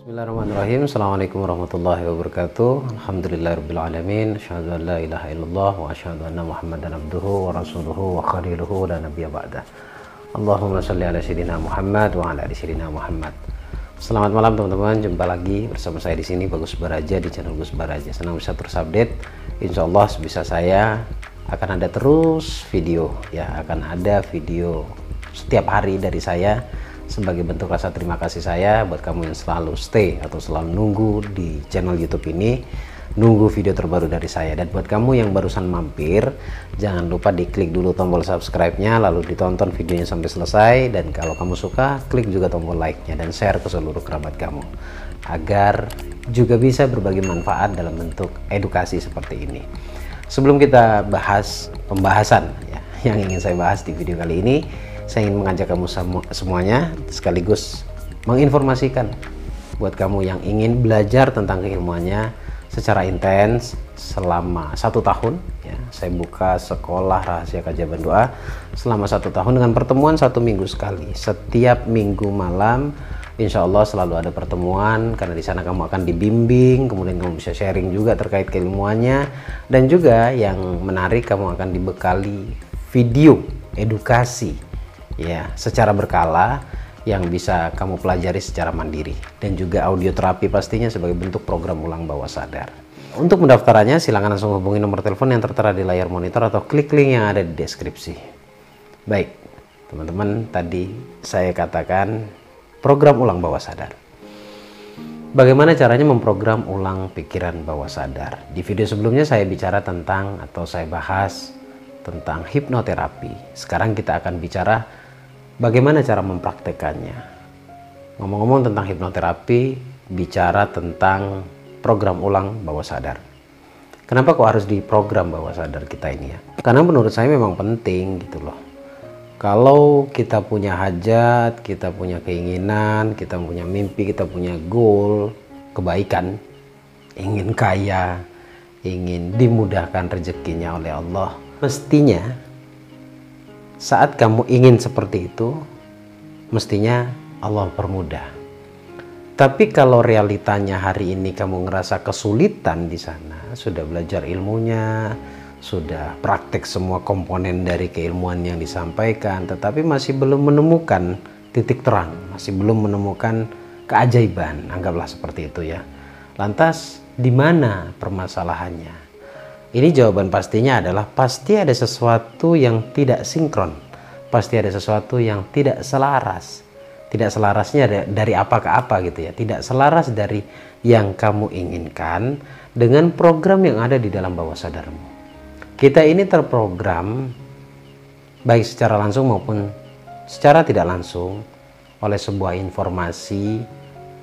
Bismillahirrahmanirrahim. Assalamualaikum warahmatullahi wabarakatuh. Alhamdulillahirrabbilalamin. Asyhadu an la ilaha illallah wa asyhadu anna muhammadan abduhu wa rasuluhu wa khaliluhu la nabiyya ba'dah. Allahumma sholli ala sayyidina Muhammad wa ala ali sayyidina Muhammad. Selamat malam teman-teman, jumpa lagi bersama saya di sini Bagus Baraja di channel Gus Baraja. Senang bisa terus update. Insyaallah sebisa saya akan ada terus video ya, akan ada video setiap hari dari saya sebagai bentuk rasa terima kasih saya buat kamu yang selalu stay atau selalu nunggu di channel YouTube ini, nunggu video terbaru dari saya. Dan buat kamu yang barusan mampir, jangan lupa diklik dulu tombol subscribe-nya, lalu ditonton videonya sampai selesai. Dan kalau kamu suka, klik juga tombol like-nya dan share ke seluruh kerabat kamu, agar juga bisa berbagi manfaat dalam bentuk edukasi seperti ini. Sebelum kita bahas pembahasan ya, yang ingin saya bahas di video kali ini, saya ingin mengajak kamu semuanya sekaligus menginformasikan buat kamu yang ingin belajar tentang keilmuannya secara intens selama 1 tahun ya. Saya buka sekolah rahasia kajaban doa selama 1 tahun dengan pertemuan 1 minggu sekali. Setiap minggu malam insya Allah selalu ada pertemuan, karena di sana kamu akan dibimbing, kemudian kamu bisa sharing juga terkait keilmuannya, dan juga yang menarik kamu akan dibekali video edukasi ya secara berkala yang bisa kamu pelajari secara mandiri, dan juga audio terapi pastinya sebagai bentuk program ulang bawah sadar. Untuk mendaftarannya silakan langsung hubungi nomor telepon yang tertera di layar monitor atau klik link yang ada di deskripsi. Baik teman-teman, tadi saya katakan program ulang bawah sadar. Bagaimana caranya memprogram ulang pikiran bawah sadar? Di video sebelumnya saya bicara tentang, atau saya bahas tentang hipnoterapi. Sekarang kita akan bicara bagaimana cara mempraktekannya. Ngomong-ngomong tentang hipnoterapi, bicara tentang program ulang bawah sadar. Kenapa kok harus diprogram bawah sadar kita ini ya? Karena menurut saya memang penting gitu loh. Kalau kita punya hajat, kita punya keinginan, kita punya mimpi, kita punya goal, kebaikan, ingin kaya, ingin dimudahkan rezekinya oleh Allah, mestinya saat kamu ingin seperti itu, mestinya Allah permudah. Tapi kalau realitanya hari ini kamu ngerasa kesulitan di sana, sudah belajar ilmunya, sudah praktek semua komponen dari keilmuan yang disampaikan, tetapi masih belum menemukan titik terang, masih belum menemukan keajaiban, anggaplah seperti itu ya. Lantas di mana permasalahannya? Ini jawaban pastinya adalah pasti ada sesuatu yang tidak sinkron, pasti ada sesuatu yang tidak selaras. Tidak selarasnya dari apa ke apa gitu ya, tidak selaras dari yang kamu inginkan dengan program yang ada di dalam bawah sadarmu. Kita ini terprogram baik secara langsung maupun secara tidak langsung oleh sebuah informasi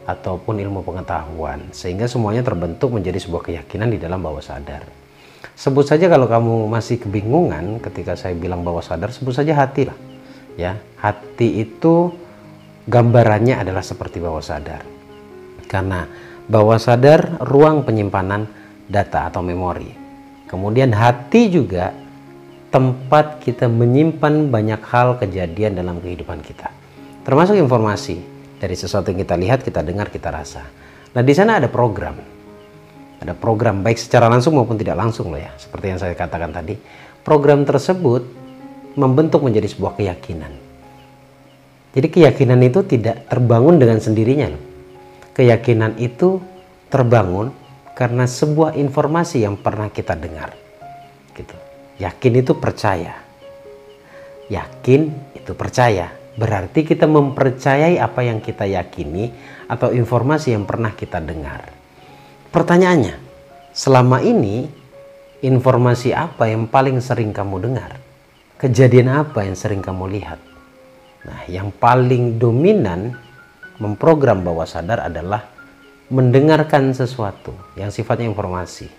ataupun ilmu pengetahuan, sehingga semuanya terbentuk menjadi sebuah keyakinan di dalam bawah sadar. Sebut saja kalau kamu masih kebingungan ketika saya bilang bawah sadar, sebut saja hati lah ya. Hati itu gambarannya adalah seperti bawah sadar, karena bawah sadar ruang penyimpanan data atau memori. Kemudian hati juga tempat kita menyimpan banyak hal kejadian dalam kehidupan kita, termasuk informasi dari sesuatu yang kita lihat, kita dengar, kita rasa. Nah di sana ada program. Ada program baik secara langsung maupun tidak langsung loh ya. Seperti yang saya katakan tadi, program tersebut membentuk menjadi sebuah keyakinan. Jadi keyakinan itu tidak terbangun dengan sendirinya loh. Keyakinan itu terbangun karena sebuah informasi yang pernah kita dengar. Gitu. Yakin itu percaya. Yakin itu percaya. Berarti kita mempercayai apa yang kita yakini atau informasi yang pernah kita dengar. Pertanyaannya, selama ini informasi apa yang paling sering kamu dengar? Kejadian apa yang sering kamu lihat? Nah, yang paling dominan memprogram bawah sadar adalah mendengarkan sesuatu yang sifatnya informasi.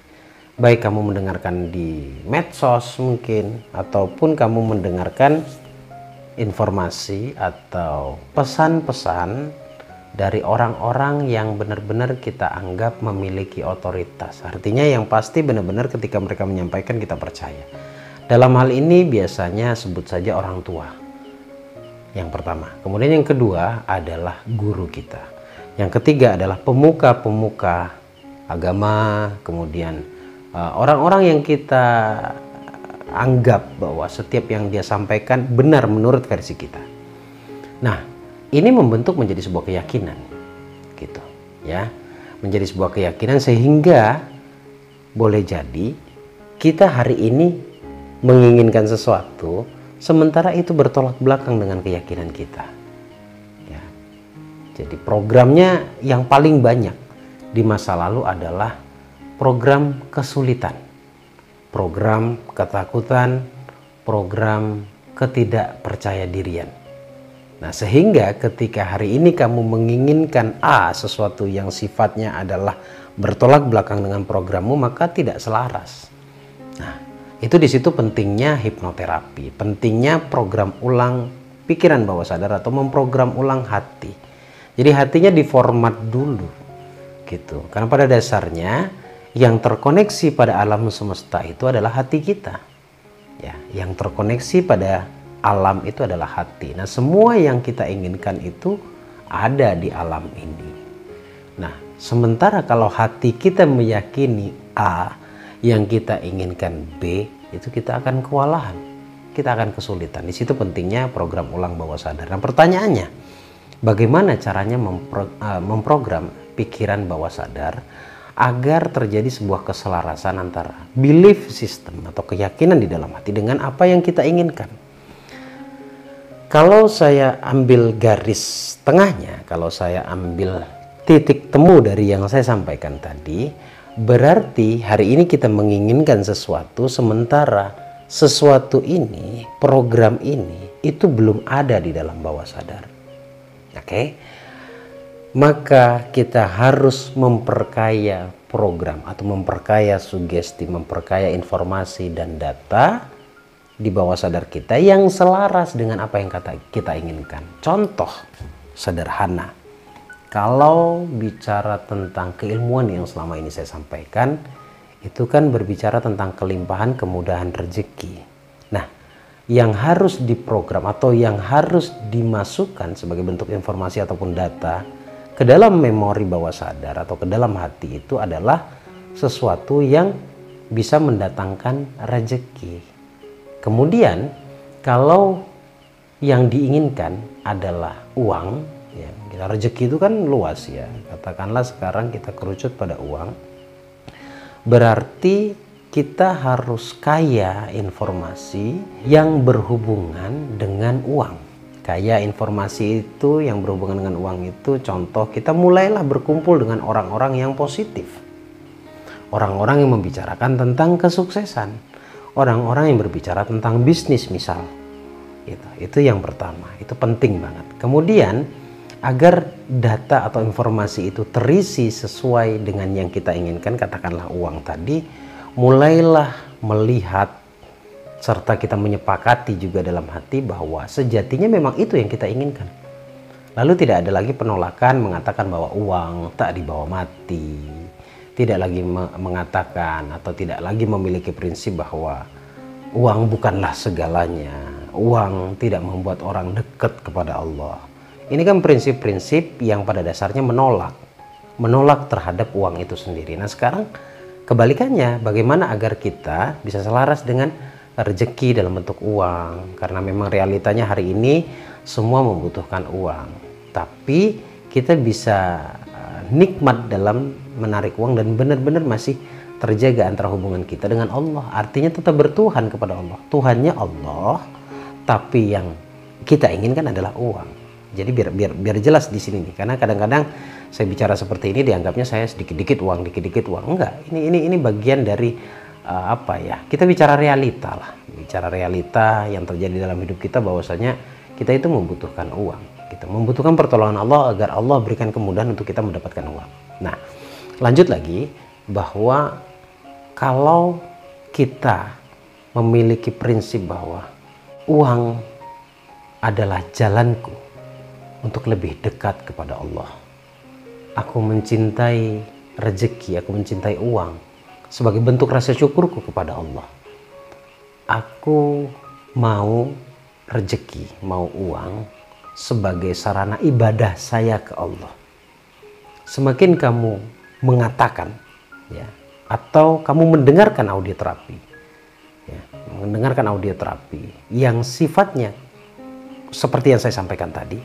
Baik kamu mendengarkan di medsos mungkin, ataupun kamu mendengarkan informasi atau pesan-pesan dari orang-orang yang benar-benar kita anggap memiliki otoritas. Artinya yang pasti benar-benar ketika mereka menyampaikan kita percaya. Dalam hal ini biasanya sebut saja orang tua. Yang pertama. Kemudian yang kedua adalah guru kita. Yang ketiga adalah pemuka-pemuka agama, kemudian orang-orang yang kita anggap bahwa setiap yang dia sampaikan benar menurut versi kita. Nah, ini membentuk menjadi sebuah keyakinan, gitu, ya, menjadi sebuah keyakinan sehingga boleh jadi kita hari ini menginginkan sesuatu, sementara itu bertolak belakang dengan keyakinan kita. Ya. Jadi programnya yang paling banyak di masa lalu adalah program kesulitan, program ketakutan, program ketidakpercayadirian. Nah, sehingga ketika hari ini kamu menginginkan sesuatu yang sifatnya adalah bertolak belakang dengan programmu, maka tidak selaras. Nah, itu di situ pentingnya hipnoterapi, pentingnya program ulang pikiran bawah sadar atau memprogram ulang hati. Jadi hatinya diformat dulu, gitu. Karena pada dasarnya yang terkoneksi pada alam semesta itu adalah hati kita. Ya, yang terkoneksi pada alam itu adalah hati. Nah, semua yang kita inginkan itu ada di alam ini. Nah, sementara kalau hati kita meyakini A, yang kita inginkan B, itu kita akan kewalahan, kita akan kesulitan. Di situ pentingnya program ulang bawah sadar. Nah, pertanyaannya, bagaimana caranya memprogram pikiran bawah sadar agar terjadi sebuah keselarasan antara belief system atau keyakinan di dalam hati dengan apa yang kita inginkan? Kalau saya ambil garis tengahnya, kalau saya ambil titik temu dari yang saya sampaikan tadi, berarti hari ini kita menginginkan sesuatu, sementara sesuatu ini, program ini, itu belum ada di dalam bawah sadar. Oke? Maka kita harus memperkaya program atau memperkaya sugesti, memperkaya informasi dan data di bawah sadar kita yang selaras dengan apa yang kita inginkan. Contoh sederhana, kalau bicara tentang keilmuan yang selama ini saya sampaikan, itu kan berbicara tentang kelimpahan, kemudahan rezeki. Nah, yang harus diprogram atau yang harus dimasukkan sebagai bentuk informasi ataupun data ke dalam memori bawah sadar atau ke dalam hati itu adalah sesuatu yang bisa mendatangkan rezeki. Kemudian kalau yang diinginkan adalah uang, ya, kita rezeki itu kan luas ya. Katakanlah sekarang kita kerucut pada uang, berarti kita harus kaya informasi yang berhubungan dengan uang. Kaya informasi itu yang berhubungan dengan uang itu, contoh kita mulailah berkumpul dengan orang-orang yang positif. Orang-orang yang membicarakan tentang kesuksesan. Orang-orang yang berbicara tentang bisnis misal. Itu yang pertama, itu penting banget. Kemudian agar data atau informasi itu terisi sesuai dengan yang kita inginkan, katakanlah uang tadi, mulailah melihat serta kita menyepakati juga dalam hati bahwa sejatinya memang itu yang kita inginkan. Lalu tidak ada lagi penolakan mengatakan bahwa uang tak dibawa mati. Tidak lagi mengatakan atau tidak lagi memiliki prinsip bahwa uang bukanlah segalanya. Uang tidak membuat orang dekat kepada Allah. Ini kan prinsip-prinsip yang pada dasarnya menolak terhadap uang itu sendiri. Nah, sekarang kebalikannya, bagaimana agar kita bisa selaras dengan rezeki dalam bentuk uang? Karena memang realitanya hari ini semua membutuhkan uang, tapi kita bisa nikmat dalam menarik uang dan benar-benar masih terjaga antara hubungan kita dengan Allah. Artinya tetap bertuhan kepada Allah. Tuhannya Allah, tapi yang kita inginkan adalah uang. Jadi biar jelas di sini nih, karena kadang-kadang saya bicara seperti ini dianggapnya saya sedikit-dikit uang, dikit-dikit uang. Enggak, ini bagian dari apa ya? Kita bicara realita lah, bicara realita yang terjadi dalam hidup kita, bahwasanya kita itu membutuhkan uang. Kita membutuhkan pertolongan Allah agar Allah berikan kemudahan untuk kita mendapatkan uang. Nah, lanjut lagi bahwa kalau kita memiliki prinsip bahwa uang adalah jalanku untuk lebih dekat kepada Allah. Aku mencintai rezeki, aku mencintai uang sebagai bentuk rasa syukurku kepada Allah. Aku mau rezeki, mau uang sebagai sarana ibadah saya ke Allah. semakin kamu mengatakan, ya, atau kamu mendengarkan audio terapi, ya, mendengarkan audio terapi yang sifatnya seperti yang saya sampaikan tadi,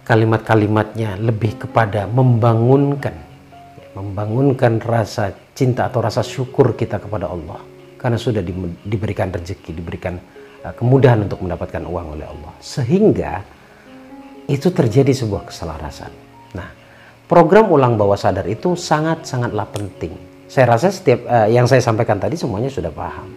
kalimat-kalimatnya lebih kepada membangunkan rasa cinta atau rasa syukur kita kepada Allah karena sudah diberikan rezeki, diberikan kemudahan untuk mendapatkan uang oleh Allah, sehingga itu terjadi sebuah keselarasan. Nah, program ulang bawah sadar itu sangat-sangatlah penting. Saya rasa setiap yang saya sampaikan tadi semuanya sudah paham.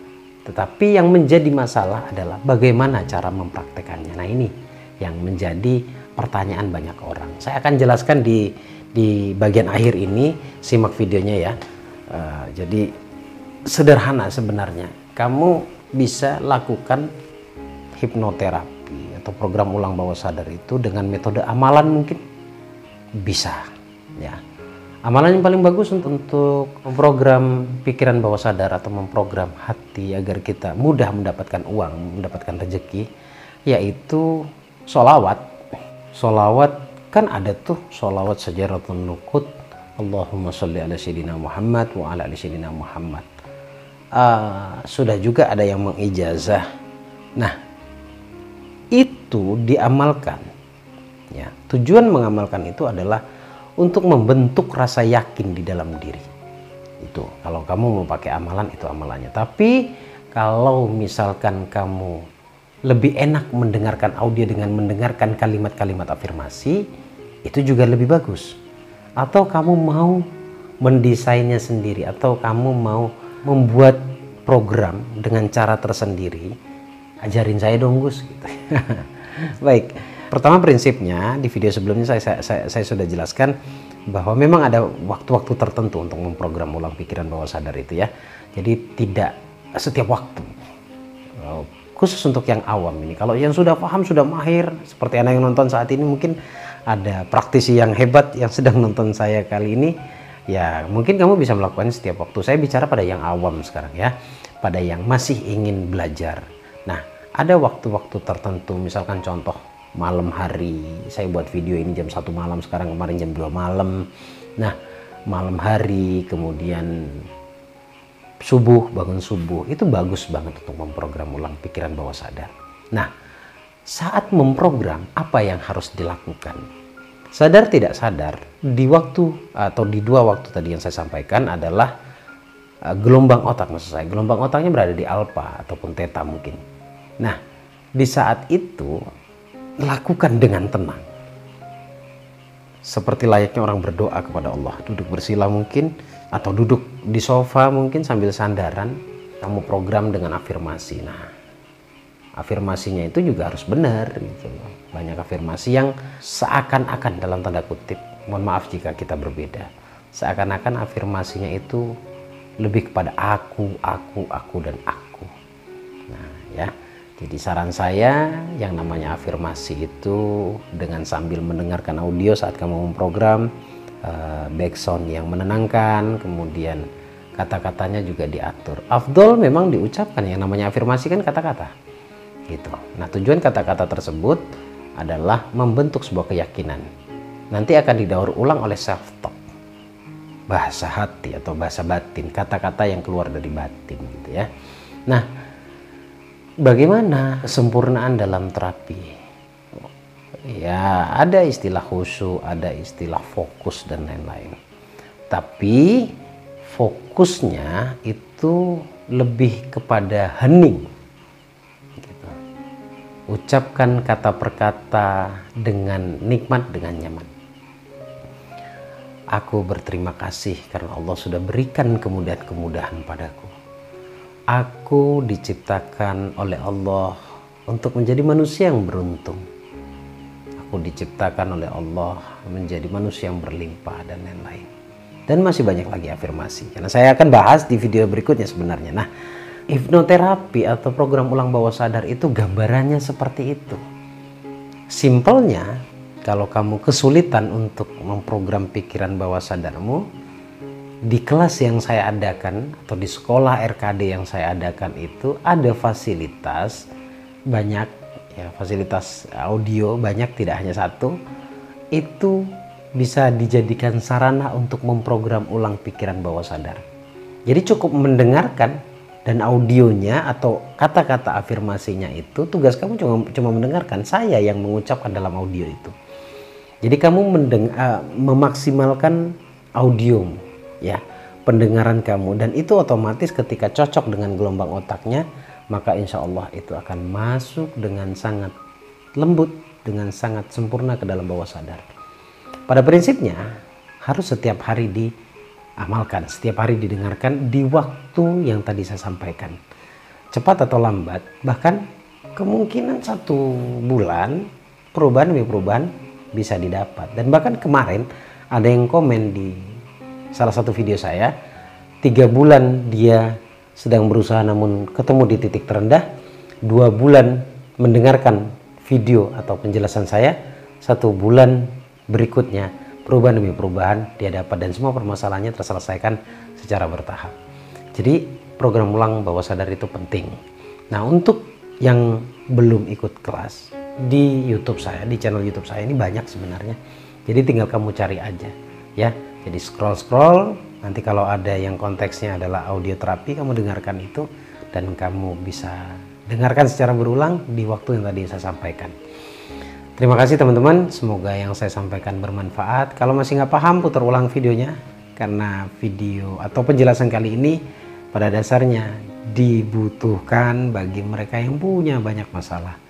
Tetapi yang menjadi masalah adalah bagaimana cara mempraktekannya. Nah, ini yang menjadi pertanyaan banyak orang. Saya akan jelaskan di bagian akhir ini, simak videonya ya. Jadi sederhana sebenarnya. Kamu bisa lakukan hipnoterapi atau program ulang bawah sadar itu dengan metode amalan, mungkin bisa ya. Amalan yang paling bagus untuk memprogram pikiran bawah sadar atau memprogram hati agar kita mudah mendapatkan uang, mendapatkan rezeki, yaitu sholawat. Sholawat kan ada tuh, sholawat sajaratun nukut, Allahumma sholli ala sayyidina Muhammad wa ala ali sayyidina Muhammad. Sudah juga ada yang mengijazah. Nah, itu diamalkan ya. Tujuan mengamalkan itu adalah untuk membentuk rasa yakin di dalam diri. Itu kalau kamu mau pakai amalan, itu amalannya. Tapi kalau misalkan kamu lebih enak mendengarkan audio dengan mendengarkan kalimat-kalimat afirmasi, itu juga lebih bagus. Atau kamu mau mendesainnya sendiri, atau kamu mau membuat program dengan cara tersendiri, ajarin saya dong Gus gitu. Baik, pertama prinsipnya di video sebelumnya saya sudah jelaskan bahwa memang ada waktu-waktu tertentu untuk memprogram ulang pikiran bawah sadar itu ya. Jadi tidak setiap waktu, khusus untuk yang awam ini. Kalau yang sudah paham, sudah mahir, seperti Anda yang nonton saat ini, mungkin ada praktisi yang hebat yang sedang nonton saya kali ini, ya mungkin kamu bisa melakukan setiap waktu. Saya bicara pada yang awam sekarang ya, pada yang masih ingin belajar. Nah, ada waktu-waktu tertentu, misalkan contoh malam hari, saya buat video ini jam 1 malam, sekarang kemarin jam 2 malam. Nah, malam hari, kemudian subuh, bangun subuh, itu bagus banget untuk memprogram ulang pikiran bawah sadar. Nah, saat memprogram, apa yang harus dilakukan? Sadar tidak sadar, di waktu atau di dua waktu tadi yang saya sampaikan adalah gelombang otak, maksud saya. Gelombang otaknya berada di alfa ataupun theta mungkin. Nah, di saat itu, lakukan dengan tenang. Seperti layaknya orang berdoa kepada Allah. Duduk bersila mungkin, atau duduk di sofa mungkin sambil sandaran. Kamu program dengan afirmasi. Nah, afirmasinya itu juga harus benar gitu. Banyak afirmasi yang seakan-akan, dalam tanda kutip, mohon maaf jika kita berbeda, seakan-akan afirmasinya itu lebih kepada aku, dan aku. Nah ya, jadi saran saya yang namanya afirmasi itu dengan sambil mendengarkan audio saat kamu memprogram, background yang menenangkan, kemudian kata-katanya juga diatur. Afdol memang diucapkan, yang namanya afirmasi kan kata-kata gitu. Nah, tujuan kata-kata tersebut adalah membentuk sebuah keyakinan. Nanti akan didaur ulang oleh self-talk, bahasa hati atau bahasa batin, kata-kata yang keluar dari batin gitu ya. Nah, bagaimana kesempurnaan dalam terapi? Ya, ada istilah khusyuk, ada istilah fokus dan lain-lain. Tapi fokusnya itu lebih kepada hening. Gitu. Ucapkan kata per kata dengan nikmat, dengan nyaman. Aku berterima kasih karena Allah sudah berikan kemudahan-kemudahan padaku. Aku diciptakan oleh Allah untuk menjadi manusia yang beruntung. Aku diciptakan oleh Allah menjadi manusia yang berlimpah dan lain-lain. Dan masih banyak lagi afirmasi. Karena saya akan bahas di video berikutnya sebenarnya. Nah, hipnoterapi atau program ulang bawah sadar itu gambarannya seperti itu. Simpelnya, kalau kamu kesulitan untuk memprogram pikiran bawah sadarmu, di kelas yang saya adakan atau di sekolah RKD yang saya adakan itu ada fasilitas banyak ya, fasilitas audio banyak, tidak hanya satu. Itu bisa dijadikan sarana untuk memprogram ulang pikiran bawah sadar. Jadi cukup mendengarkan, dan audionya atau kata-kata afirmasinya itu tugas kamu cuma mendengarkan. Saya yang mengucapkan dalam audio itu. Jadi kamu memaksimalkan audio, ya, pendengaran kamu, dan itu otomatis ketika cocok dengan gelombang otaknya, maka insya Allah itu akan masuk dengan sangat lembut, dengan sangat sempurna ke dalam bawah sadar. Pada prinsipnya harus setiap hari diamalkan, setiap hari didengarkan di waktu yang tadi saya sampaikan. Cepat atau lambat, bahkan kemungkinan 1 bulan perubahan demi perubahan bisa didapat. Dan bahkan kemarin ada yang komen di salah satu video saya, 3 bulan dia sedang berusaha namun ketemu di titik terendah, 2 bulan mendengarkan video atau penjelasan saya, 1 bulan berikutnya perubahan demi perubahan dia dapat, dan semua permasalahannya terselesaikan secara bertahap. Jadi program ulang bawah sadar itu penting. Nah, untuk yang belum ikut kelas di YouTube saya, di channel YouTube saya ini banyak sebenarnya. Jadi tinggal kamu cari aja, ya. Jadi scroll, nanti kalau ada yang konteksnya adalah audio terapi, kamu dengarkan itu dan kamu bisa dengarkan secara berulang di waktu yang tadi saya sampaikan. Terima kasih teman-teman, semoga yang saya sampaikan bermanfaat. Kalau masih nggak paham, putar ulang videonya, karena video atau penjelasan kali ini pada dasarnya dibutuhkan bagi mereka yang punya banyak masalah.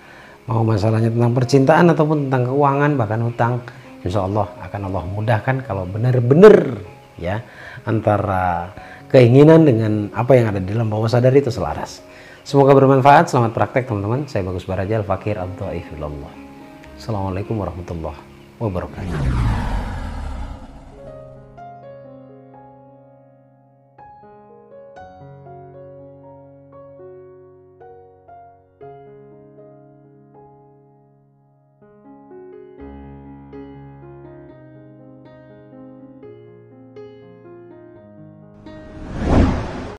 Mau masalahnya tentang percintaan ataupun tentang keuangan, bahkan hutang, insya Allah akan Allah mudahkan kalau benar-benar, ya, antara keinginan dengan apa yang ada di dalam bawah sadar itu selaras. Semoga bermanfaat. Selamat praktek teman-teman. Saya Bagus Baraja, Al-Fakir Abdul Ifilullah. Assalamualaikum warahmatullahi wabarakatuh.